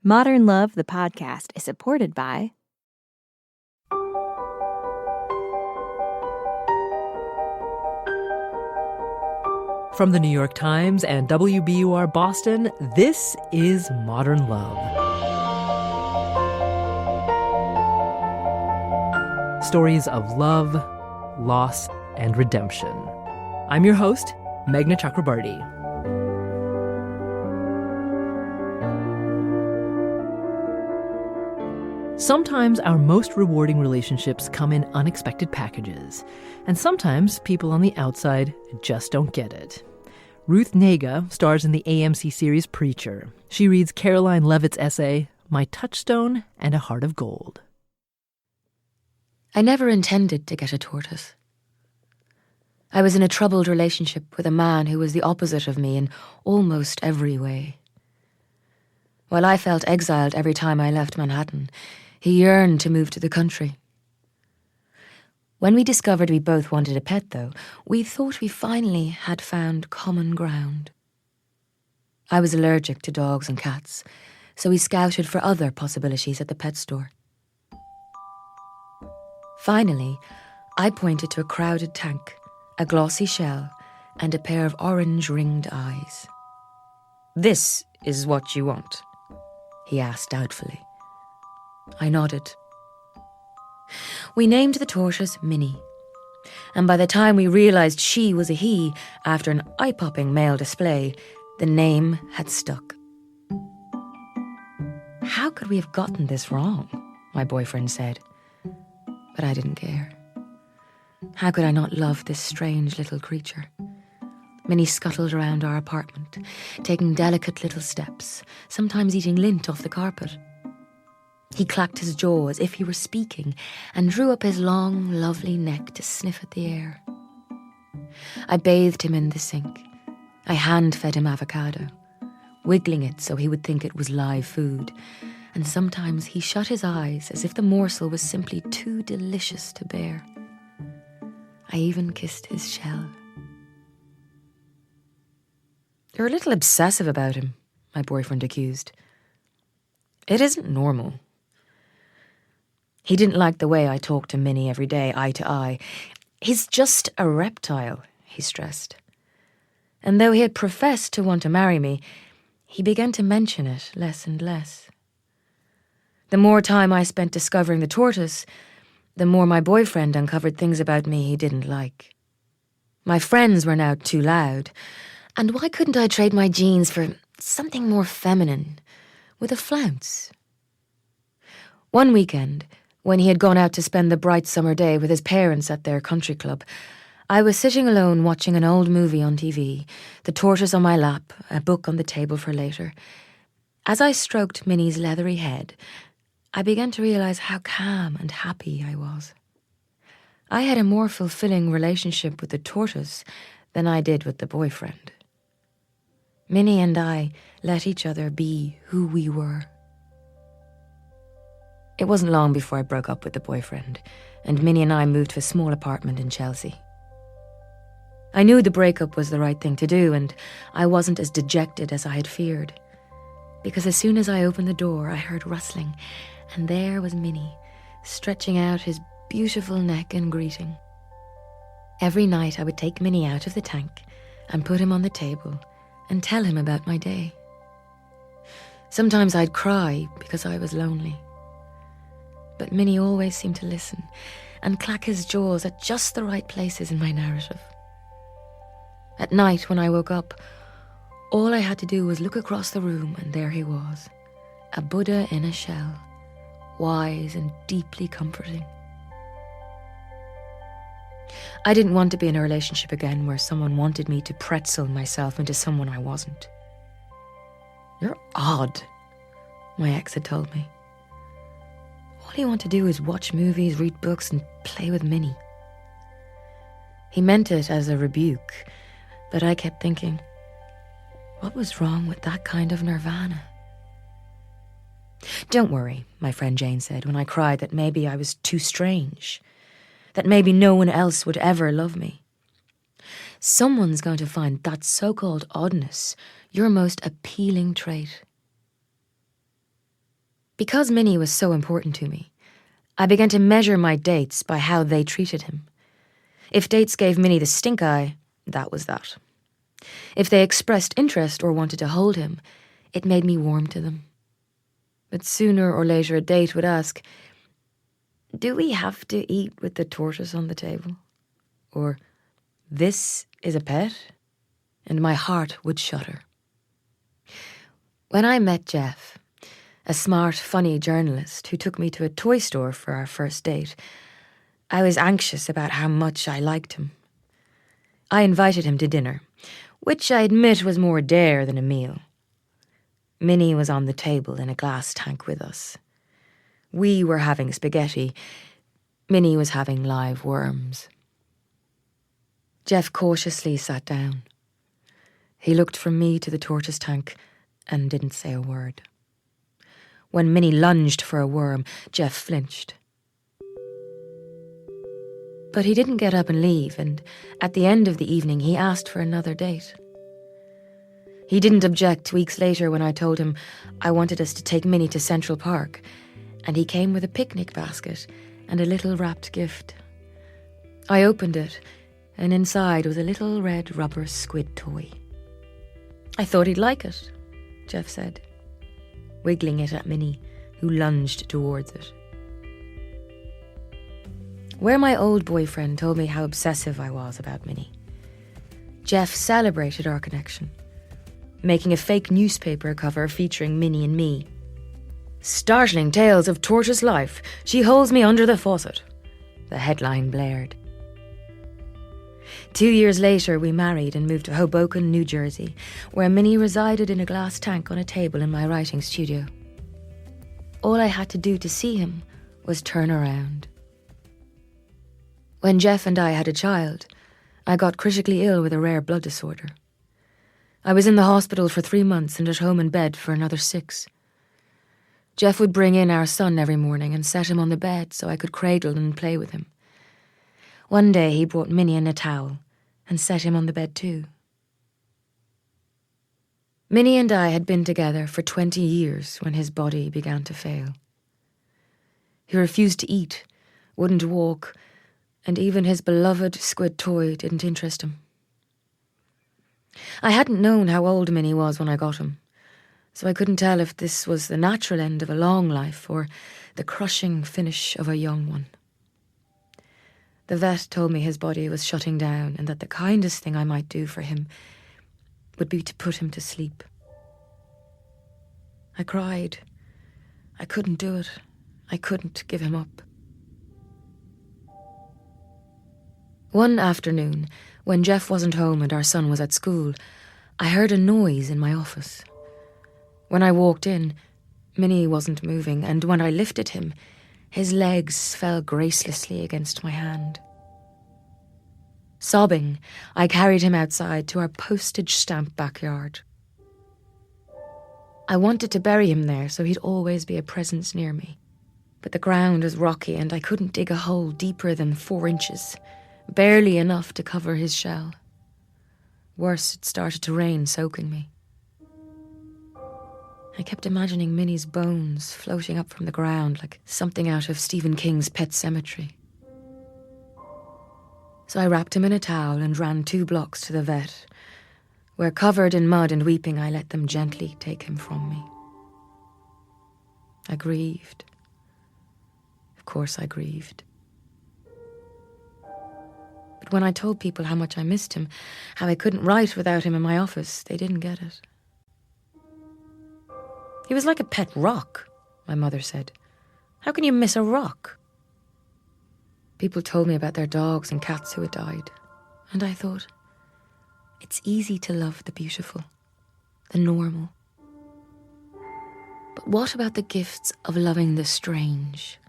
Modern Love, the podcast, is supported by From the New York Times and WBUR Boston, this is Modern Love. Stories of love, loss, and redemption. I'm your host, Meghna Chakrabarty. Sometimes our most rewarding relationships come in unexpected packages, and sometimes people on the outside just don't get it. Ruth Negga stars in the AMC series Preacher. She reads Caroline Leavitt's essay, My Touchstone and a Heart of Gold. I never intended to get a tortoise. I was in a troubled relationship with a man who was the opposite of me in almost every way. While I felt exiled every time I left Manhattan, he yearned to move to the country. When we discovered we both wanted a pet, though, we thought we finally had found common ground. I was allergic to dogs and cats, so we scouted for other possibilities at the pet store. Finally, I pointed to a crowded tank, a glossy shell, and a pair of orange-ringed eyes. "This is what you want?" he asked doubtfully. I nodded. We named the tortoise Minnie, and by the time we realised she was a he, after an eye-popping male display, the name had stuck. How could we have gotten this wrong? My boyfriend said. But I didn't care. How could I not love this strange little creature? Minnie scuttled around our apartment, taking delicate little steps, sometimes eating lint off the carpet. He clacked his jaw as if he were speaking and drew up his long, lovely neck to sniff at the air. I bathed him in the sink. I hand-fed him avocado, wiggling it so he would think it was live food, and sometimes he shut his eyes as if the morsel was simply too delicious to bear. I even kissed his shell. "You're a little obsessive about him," my boyfriend accused. "It isn't normal." He didn't like the way I talked to Minnie every day, eye to eye. "He's just a reptile," he stressed. And though he had professed to want to marry me, he began to mention it less and less. The more time I spent discovering the tortoise, the more my boyfriend uncovered things about me he didn't like. My friends were now too loud, and why couldn't I trade my jeans for something more feminine, with a flounce? One weekend, when he had gone out to spend the bright summer day with his parents at their country club, I was sitting alone watching an old movie on TV, the tortoise on my lap, a book on the table for later. As I stroked Minnie's leathery head, I began to realise how calm and happy I was. I had a more fulfilling relationship with the tortoise than I did with the boyfriend. Minnie and I let each other be who we were. It wasn't long before I broke up with the boyfriend, and Minnie and I moved to a small apartment in Chelsea. I knew the breakup was the right thing to do, and I wasn't as dejected as I had feared. Because as soon as I opened the door, I heard rustling, and there was Minnie, stretching out his beautiful neck in greeting. Every night I would take Minnie out of the tank and put him on the table and tell him about my day. Sometimes I'd cry because I was lonely. But Minnie always seemed to listen and clack his jaws at just the right places in my narrative. At night, when I woke up, all I had to do was look across the room, and there he was, a Buddha in a shell, wise and deeply comforting. I didn't want to be in a relationship again where someone wanted me to pretzel myself into someone I wasn't. "You're odd," my ex had told me. "All you want to do is watch movies, read books, and play with Minnie." He meant it as a rebuke, but I kept thinking, what was wrong with that kind of nirvana? "Don't worry," my friend Jane said when I cried that maybe I was too strange, that maybe no one else would ever love me. "Someone's going to find that so-called oddness your most appealing trait." Because Minnie was so important to me, I began to measure my dates by how they treated him. If dates gave Minnie the stink eye, that was that. If they expressed interest or wanted to hold him, it made me warm to them. But sooner or later a date would ask, "Do we have to eat with the tortoise on the table?" Or, "This is a pet?" And my heart would shudder. When I met Jeff, a smart, funny journalist who took me to a toy store for our first date, I was anxious about how much I liked him. I invited him to dinner, which I admit was more dare than a meal. Minnie was on the table in a glass tank with us. We were having spaghetti. Minnie was having live worms. Jeff cautiously sat down. He looked from me to the tortoise tank and didn't say a word. When Minnie lunged for a worm, Jeff flinched. But he didn't get up and leave, and at the end of the evening he asked for another date. He didn't object weeks later when I told him I wanted us to take Minnie to Central Park, and he came with a picnic basket and a little wrapped gift. I opened it, and inside was a little red rubber squid toy. "I thought he'd like it," Jeff said, wiggling it at Minnie, who lunged towards it. Where my old boyfriend told me how obsessive I was about Minnie, Jeff celebrated our connection, making a fake newspaper cover featuring Minnie and me. "Startling tales of tortoise life. She holds me under the faucet," the headline blared. 2 years later, we married and moved to Hoboken, New Jersey, where Minnie resided in a glass tank on a table in my writing studio. All I had to do to see him was turn around. When Jeff and I had a child, I got critically ill with a rare blood disorder. I was in the hospital for 3 months and at home in bed for another 6. Jeff would bring in our son every morning and set him on the bed so I could cradle and play with him. One day he brought Minnie in a towel and set him on the bed too. Minnie and I had been together for 20 years when his body began to fail. He refused to eat, wouldn't walk, and even his beloved squid toy didn't interest him. I hadn't known how old Minnie was when I got him, so I couldn't tell if this was the natural end of a long life or the crushing finish of a young one. The vet told me his body was shutting down and that the kindest thing I might do for him would be to put him to sleep. I cried. I couldn't do it. I couldn't give him up. One afternoon, when Jeff wasn't home and our son was at school, I heard a noise in my office. When I walked in, Minnie wasn't moving, and when I lifted him, his legs fell gracelessly against my hand. Sobbing, I carried him outside to our postage stamp backyard. I wanted to bury him there so he'd always be a presence near me, but the ground was rocky and I couldn't dig a hole deeper than 4 inches, barely enough to cover his shell. Worse, it started to rain, soaking me. I kept imagining Minnie's bones floating up from the ground like something out of Stephen King's Pet Sematary. So I wrapped him in a towel and ran 2 blocks to the vet, where, covered in mud and weeping, I let them gently take him from me. I grieved. Of course I grieved. But when I told people how much I missed him, how I couldn't write without him in my office, they didn't get it. "He was like a pet rock," my mother said. "How can you miss a rock?" People told me about their dogs and cats who had died, and I thought, it's easy to love the beautiful, the normal. But what about the gifts of loving the strange,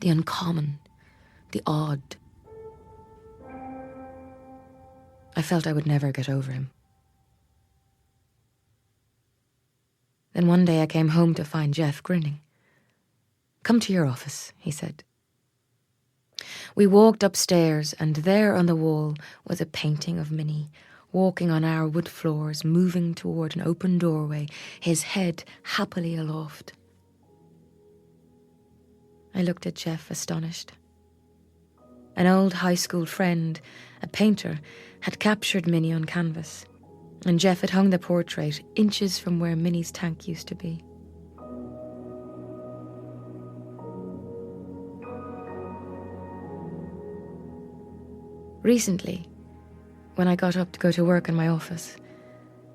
the uncommon, the odd? I felt I would never get over him. Then one day I came home to find Jeff grinning. "Come to your office," he said. We walked upstairs, and there on the wall was a painting of Minnie, walking on our wood floors, moving toward an open doorway, his head happily aloft. I looked at Jeff, astonished. An old high school friend, a painter, had captured Minnie on canvas, and Jeff had hung the portrait inches from where Minnie's tank used to be. Recently, when I got up to go to work in my office,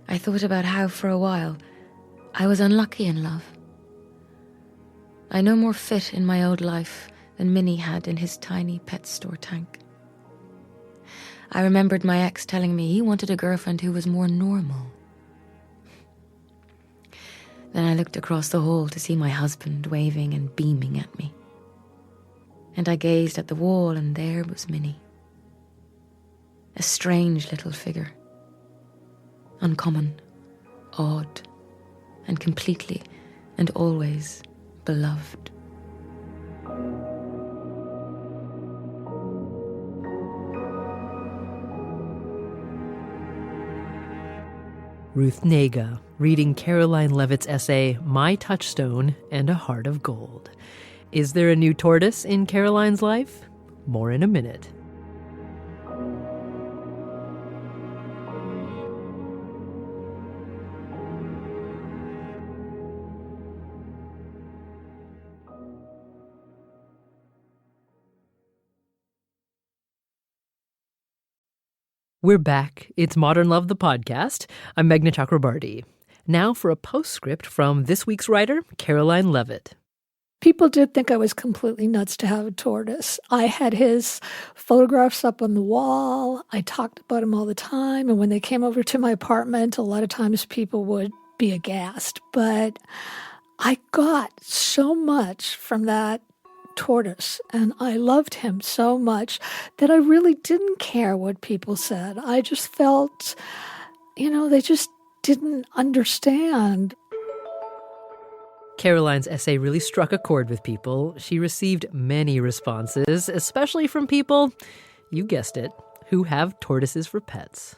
I thought about how, for a while, I was unlucky in love. I no more fit in my old life than Minnie had in his tiny pet store tank. I remembered my ex telling me he wanted a girlfriend who was more normal. Then I looked across the hall to see my husband waving and beaming at me. And I gazed at the wall, and there was Minnie. A strange little figure. Uncommon, odd, and completely and always beloved. Ruth Negga, reading Caroline Leavitt's essay, My Touchstone and a Heart of Gold. Is there a new tortoise in Caroline's life? More in a minute. We're back. It's Modern Love, the podcast. I'm Meghna Chakrabarti. Now for a postscript from this week's writer, Caroline Leavitt. People did think I was completely nuts to have a tortoise. I had his photographs up on the wall. I talked about him all the time. And when they came over to my apartment, a lot of times people would be aghast. But I got so much from that tortoise, and I loved him so much that I really didn't care what people said. I just felt, they just didn't understand. Caroline's essay really struck a chord with people. She received many responses, especially from people, you guessed it, who have tortoises for pets.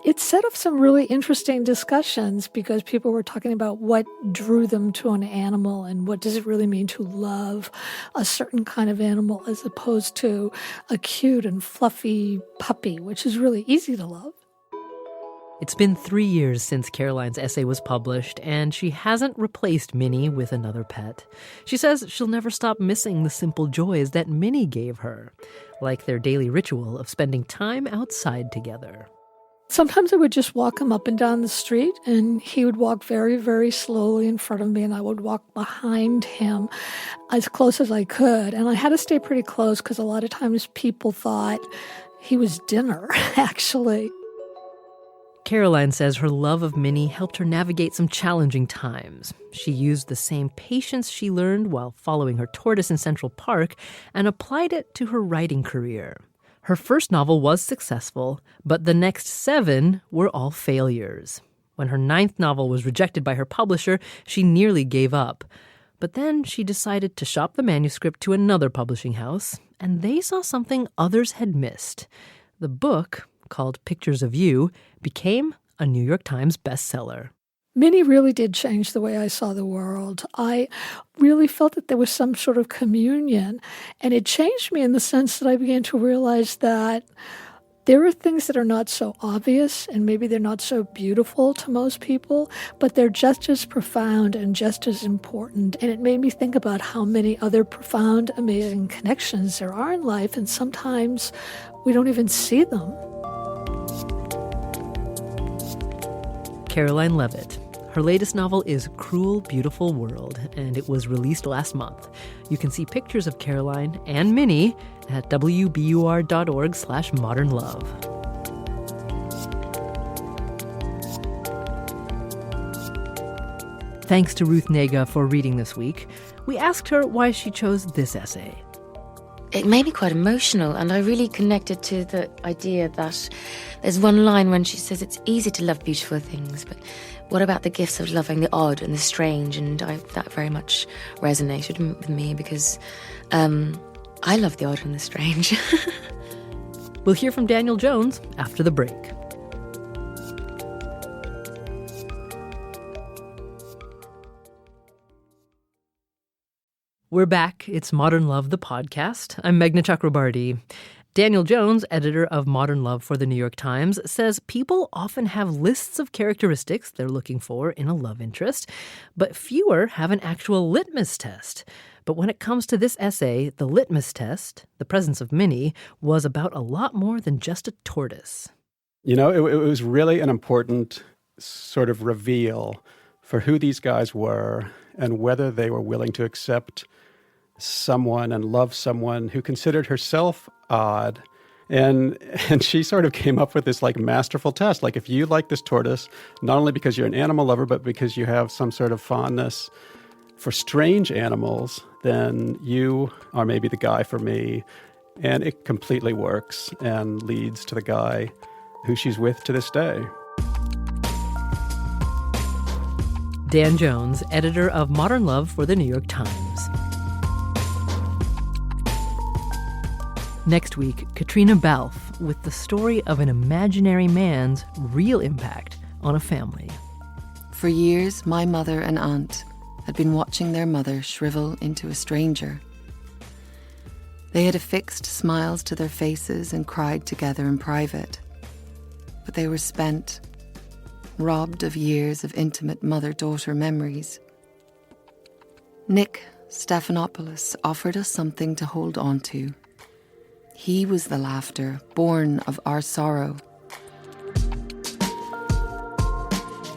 It set up some really interesting discussions because people were talking about what drew them to an animal and what does it really mean to love a certain kind of animal as opposed to a cute and fluffy puppy, which is really easy to love. It's been 3 years since Caroline's essay was published, and she hasn't replaced Minnie with another pet. She says she'll never stop missing the simple joys that Minnie gave her, like their daily ritual of spending time outside together. Sometimes I would just walk him up and down the street, and he would walk very, very slowly in front of me, and I would walk behind him as close as I could. And I had to stay pretty close because a lot of times people thought he was dinner, actually. Caroline says her love of Minnie helped her navigate some challenging times. She used the same patience she learned while following her tortoise in Central Park and applied it to her writing career. Her first novel was successful, but the next 7 were all failures. When her 9th novel was rejected by her publisher, she nearly gave up. But then she decided to shop the manuscript to another publishing house, and they saw something others had missed. The book, called Pictures of You, became a New York Times bestseller. Minnie really did change the way I saw the world. I really felt that there was some sort of communion, and it changed me in the sense that I began to realize that there are things that are not so obvious, and maybe they're not so beautiful to most people, but they're just as profound and just as important. And it made me think about how many other profound, amazing connections there are in life, and sometimes we don't even see them. Caroline Leavitt. Her latest novel is Cruel, Beautiful World, and it was released last month. You can see pictures of Caroline and Minnie at wbur.org/modernlove. Thanks to Ruth Negga for reading this week. We asked her why she chose this essay. It made me quite emotional, and I really connected to the idea that there's one line when she says it's easy to love beautiful things, but what about the gifts of loving the odd and the strange? And that very much resonated with me because I love the odd and the strange. We'll hear from Daniel Jones after the break. We're back. It's Modern Love, the podcast. I'm Meghna Chakrabarty. Daniel Jones, editor of Modern Love for the New York Times, says people often have lists of characteristics they're looking for in a love interest, but fewer have an actual litmus test. But when it comes to this essay, the litmus test, the presence of Minnie, was about a lot more than just a tortoise. You know, it was really an important sort of reveal for who these guys were and whether they were willing to accept someone and love someone who considered herself odd. And she sort of came up with this like masterful test. Like, if you like this tortoise, not only because you're an animal lover, but because you have some sort of fondness for strange animals, then you are maybe the guy for me. And it completely works and leads to the guy who she's with to this day. Dan Jones, editor of Modern Love for the New York Times. Next week, Katrina Balfe with the story of an imaginary man's real impact on a family. For years, my mother and aunt had been watching their mother shrivel into a stranger. They had affixed smiles to their faces and cried together in private. But they were spent, robbed of years of intimate mother-daughter memories. Nick Stephanopoulos offered us something to hold on to. He was the laughter born of our sorrow.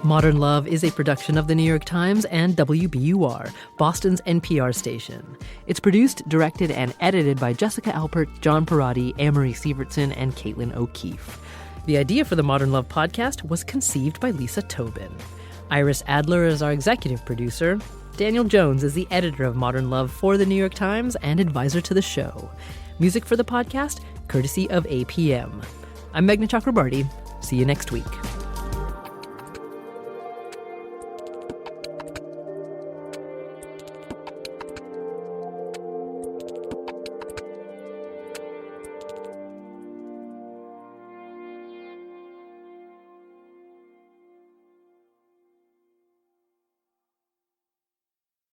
Modern Love is a production of the New York Times and WBUR, Boston's NPR station. It's produced, directed, and edited by Jessica Alpert, John Perotti, Amory Sievertson, and Caitlin O'Keefe. The idea for the Modern Love podcast was conceived by Lisa Tobin. Iris Adler is our executive producer. Daniel Jones is the editor of Modern Love for the New York Times and advisor to the show. Music for the podcast, courtesy of APM. I'm Meghna Chakrabarty. See you next week.